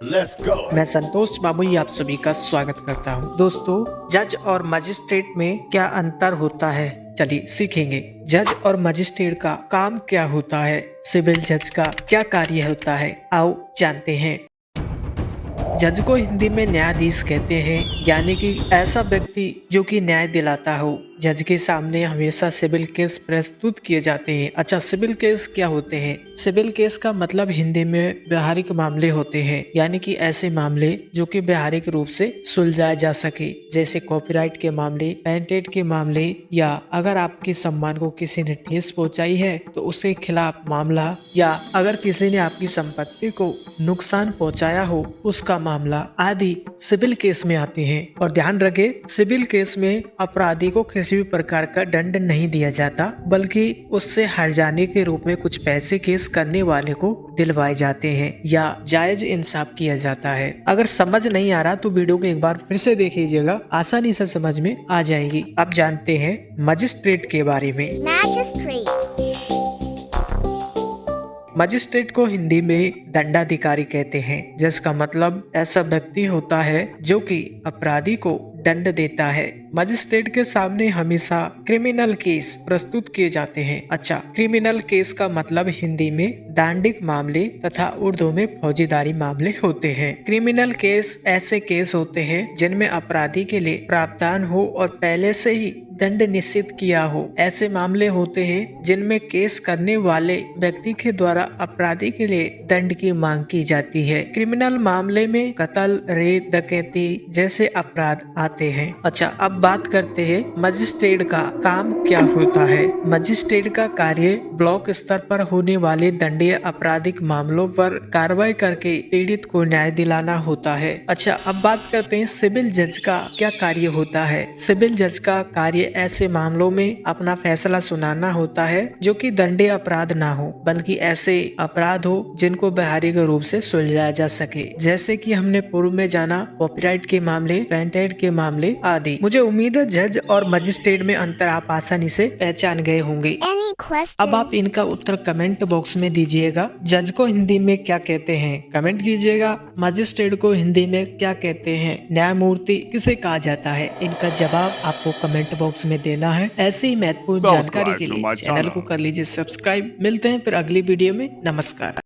Let's go. मैं संतोष बाबू ही आप सभी का स्वागत करता हूं। दोस्तों, जज और मजिस्ट्रेट में क्या अंतर होता है, चलिए सीखेंगे। जज और मजिस्ट्रेट का काम क्या होता है, सिविल जज का क्या कार्य होता है, आओ जानते हैं। जज को हिंदी में न्यायाधीश कहते हैं, यानी कि ऐसा व्यक्ति जो कि न्याय दिलाता हो। जज के सामने हमेशा सिविल केस प्रस्तुत किए जाते हैं। अच्छा, सिविल केस क्या होते हैं? सिविल केस का मतलब हिंदी में व्यवहारिक मामले होते हैं, यानी कि ऐसे मामले जो कि व्यवहारिक रूप से सुलझाए जा सके, जैसे कॉपीराइट के मामले, पेटेंट के मामले, या अगर आपके सम्मान को किसी ने ठेस पहुंचाई है तो उसके खिलाफ मामला, या अगर किसी ने आपकी संपत्ति को नुकसान पहुंचाया हो उसका मामला आदि सिविल केस में आते हैं। और ध्यान रखें, सिविल केस में अपराधी को किसी भी प्रकार का दंड नहीं दिया जाता, बल्कि उससे हट जाने के रूप में कुछ पैसे केस करने वाले को दिलवाए जाते हैं या जायज इंसाफ किया जाता है। अगर समझ नहीं आ रहा तो वीडियो को एक बार फिर से देख लीजिएगा, आसानी से समझ में आ जाएगी। अब जानते हैं मजिस्ट्रेट के बारे में। मजिस्ट्रेट को हिंदी में दंडाधिकारी कहते हैं, जिसका मतलब ऐसा व्यक्ति होता है जो कि अपराधी को दंड देता है। मजिस्ट्रेट के सामने हमेशा क्रिमिनल केस प्रस्तुत किए जाते हैं। अच्छा, क्रिमिनल केस का मतलब हिंदी में दंडिक मामले तथा उर्दू में फौजीदारी मामले होते हैं। क्रिमिनल केस ऐसे केस होते हैं जिनमें अपराधी के लिए प्रावधान हो और पहले से ही दंड निश्चित किया हो। ऐसे मामले होते हैं जिनमें केस करने वाले व्यक्ति के द्वारा अपराधी के लिए दंड की मांग की जाती है। क्रिमिनल मामले में कत्ल, रेप, डकैती जैसे अपराध आते हैं। अच्छा, अब बात करते हैं मजिस्ट्रेट का काम क्या होता है। मजिस्ट्रेट का कार्य ब्लॉक स्तर पर होने वाले दंडीय आपराधिक मामलों पर कार्रवाई करके पीड़ित को न्याय दिलाना होता है। अच्छा, अब बात करते हैं सिविल जज का क्या कार्य होता है। सिविल जज का कार्य ऐसे मामलों में अपना फैसला सुनाना होता है जो कि दंडीय अपराध ना हो, बल्कि ऐसे अपराध हो जिनको व्यवहारिक रूप से सुलझाया जा सके, जैसे कि हमने पूर्व में जाना कॉपीराइट के मामले, पेटेंट के मामले आदि। मुझे उम्मीद है जज और मजिस्ट्रेट में अंतर आप आसानी से पहचान गए होंगे। अब आप इनका उत्तर कमेंट बॉक्स में दीजिएगा। जज को हिंदी में क्या कहते हैं कमेंट कीजिएगा। मजिस्ट्रेट को हिंदी में क्या कहते हैं, न्यायमूर्ति किसे कहा जाता है, इनका जवाब आपको कमेंट बॉक्स में देना है। ऐसी ही महत्वपूर्ण जानकारी के लिए चैनल को कर लीजिए सब्सक्राइब। मिलते हैं फिर अगली वीडियो में। नमस्कार।